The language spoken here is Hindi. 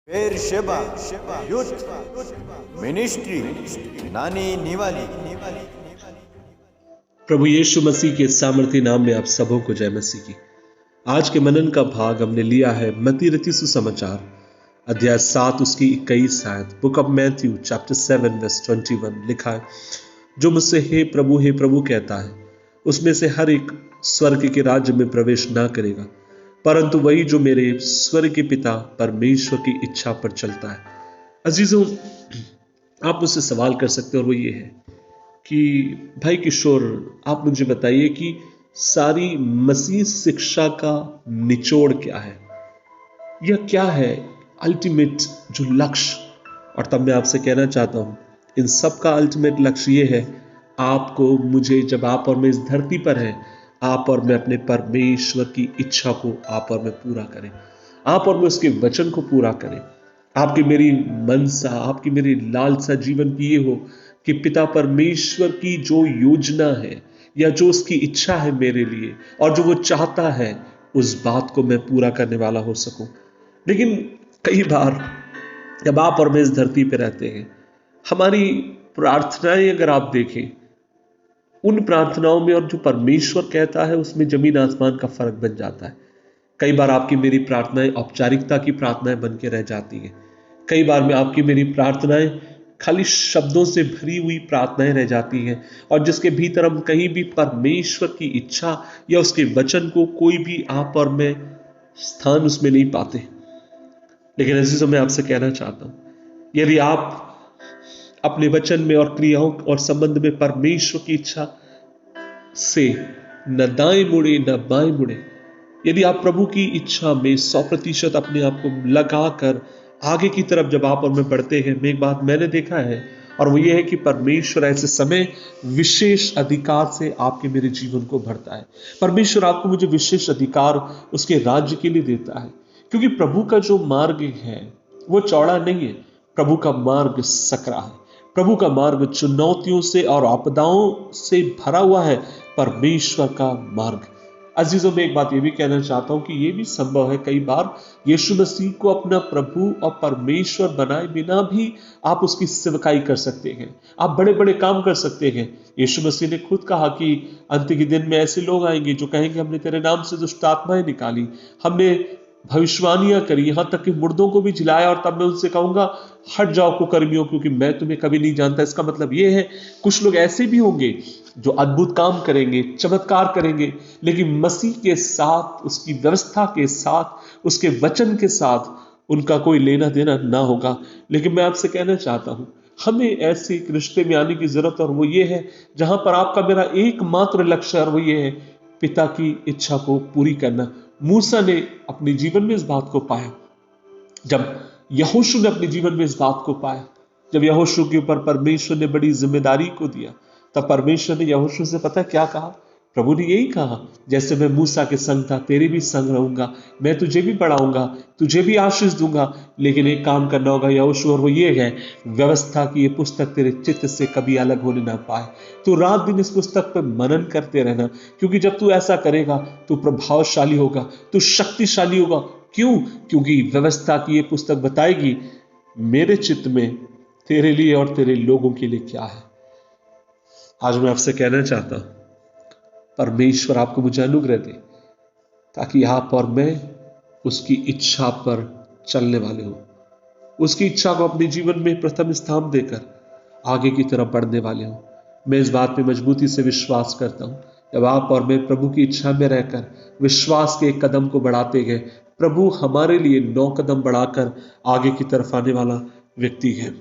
बेरशेबा यूथ मिनिस्ट्री नानी निवाली। प्रभु यीशु मसीह के सामर्थ्य नाम में आप सबों को जय मसीह की। आज के मनन का भाग हमने लिया है मत्ती रचित सुसमाचार अध्याय 7 उसकी 21 आयत। Book of Matthew chapter 7 verse 21 लिखा है, जो मुझसे हे प्रभु कहता है उसमें से हर एक स्वर्ग के राज्य में प्रवेश ना करेगा, परंतु वही जो मेरे स्वर्ग के पिता परमेश्वर की इच्छा पर चलता है। अजीजों, आप मुझसे सवाल कर सकते हैं और वो ये है कि भाई किशोर, आप मुझे बताइए कि सारी मसीह शिक्षा का निचोड़ क्या है, यह क्या है अल्टीमेट जो लक्ष्य। और तब मैं आपसे कहना चाहता हूं, इन सब का अल्टीमेट लक्ष्य यह है, आपको मुझे, जब आप और मैं इस धरती पर हैं, आप और मैं अपने परमेश्वर की इच्छा को आप और मैं पूरा करें, आप और मैं उसके वचन को पूरा करें। आपकी मेरी मनसा, आपकी मेरी लालसा जीवन की ये हो कि पिता परमेश्वर की जो योजना है या जो उसकी इच्छा है मेरे लिए और जो वो चाहता है, उस बात को मैं पूरा करने वाला हो सकूं। लेकिन कई बार जब आप और मैं इस धरती पर रहते हैं, हमारी प्रार्थनाएं अगर आप देखें, उन प्रार्थनाओं में और जो परमेश्वर कहता है उसमें जमीन आसमान का फर्क बन जाता है। कई बार आपकी मेरी प्रार्थनाएं औपचारिकता की प्रार्थनाएं बन के रह जाती हैं। कई बार में आपकी मेरी प्रार्थनाएं खाली शब्दों से भरी हुई प्रार्थनाएं रह जाती हैं, और जिसके भीतर हम कहीं भी परमेश्वर की इच्छा या उसके वचन को कोई भी आप और मैं स्थान उसमें नहीं पाते। लेकिन अजीजों, मैं आपसे कहना चाहता हूं, यदि आप अपने वचन में और क्रियाओं और संबंध में परमेश्वर की इच्छा से न दाएं मुड़े न बाएं मुड़े, यदि आप प्रभु की इच्छा में 100% अपने आप को लगाकर आगे की तरफ जब आप और मैं बढ़ते हैं, एक बात मैंने देखा है और वो ये है कि परमेश्वर ऐसे समय विशेष अधिकार से आपके मेरे जीवन को भरता है। परमेश्वर आपको मुझे विशेष अधिकार उसके राज्य के लिए देता है, क्योंकि प्रभु का जो मार्ग है वो चौड़ा नहीं है, प्रभु का मार्ग सकरा है, प्रभु का मार्ग चुनौतियों से और आपदाओं से भरा हुआ है, परमेश्वर का मार्ग। अजीजों, मैं एक बात ये भी कहना चाहता हूं कि ये भी संभव है, कई बार यीशु मसीह को अपना प्रभु और परमेश्वर बनाए बिना भी आप उसकी सेवकाई कर सकते हैं, आप बड़े बड़े काम कर सकते हैं। यीशु मसीह ने खुद कहा कि अंत के दिन में ऐसे लोग आएंगे जो कहेंगे हमने तेरे नाम से दुष्ट आत्माएं निकाली, हमने भविष्यवाणियां करी, यहां तक कि मुर्दों को भी जिलाया, और तब मैं उनसे कहूंगा हट जाओ कुकर्मियों, क्योंकि मैं तुम्हें कभी नहीं जानता। इसका मतलब यह है, कुछ लोग ऐसे भी होंगे जो अद्भुत काम करेंगे, चमत्कार करेंगे, लेकिन मसीह के साथ, उसकी व्यवस्था के साथ, उसके वचन के साथ उनका कोई लेना देना ना होगा। लेकिन मैं आपसे कहना चाहता हूं, हमें ऐसे एक रिश्ते में आने की जरूरत, और वो ये है जहां पर आपका मेरा एकमात्र लक्ष्य है, और वो ये है पिता की इच्छा को पूरी करना। मूसा ने अपने जीवन में इस बात को पाया, जब यहोशू ने अपने जीवन में इस बात को पाया, जब यहोशू के ऊपर परमेश्वर ने बड़ी जिम्मेदारी को दिया, तब परमेश्वर ने यहोशू से पता क्या कहा? प्रभु ने यही कहा, जैसे मैं मूसा के संग था तेरे भी संग रहूंगा, मैं तुझे भी बढ़ाऊंगा, तुझे भी आशीष दूंगा, लेकिन एक काम करना होगा यहोशू, और वो ये है, व्यवस्था की ये पुस्तक तेरे चित्त से कभी अलग होने ना पाए। तो रात दिन इस पुस्तक पर मनन करते रहना, क्योंकि जब तू ऐसा करेगा तो प्रभावशाली होगा, तू शक्तिशाली होगा। क्यों? क्योंकि व्यवस्था की ये पुस्तक बताएगी मेरे चित्त में तेरे लिए और तेरे लोगों के लिए क्या है। आज मैं आपसे कहना चाहता हूं, परमेश्वर आपको मुझे अनुग्रह दे ताकि आप और मैं उसकी इच्छा पर चलने वाले हो, उसकी इच्छा को अपने जीवन में प्रथम स्थान देकर आगे की तरफ बढ़ने वाले हो। मैं इस बात में मजबूती से विश्वास करता हूं, जब आप और मैं प्रभु की इच्छा में रहकर विश्वास के एक कदम को बढ़ाते गए, प्रभु हमारे लिए 9 कदम बढ़ाकर आगे की तरफ आने वाला व्यक्ति है।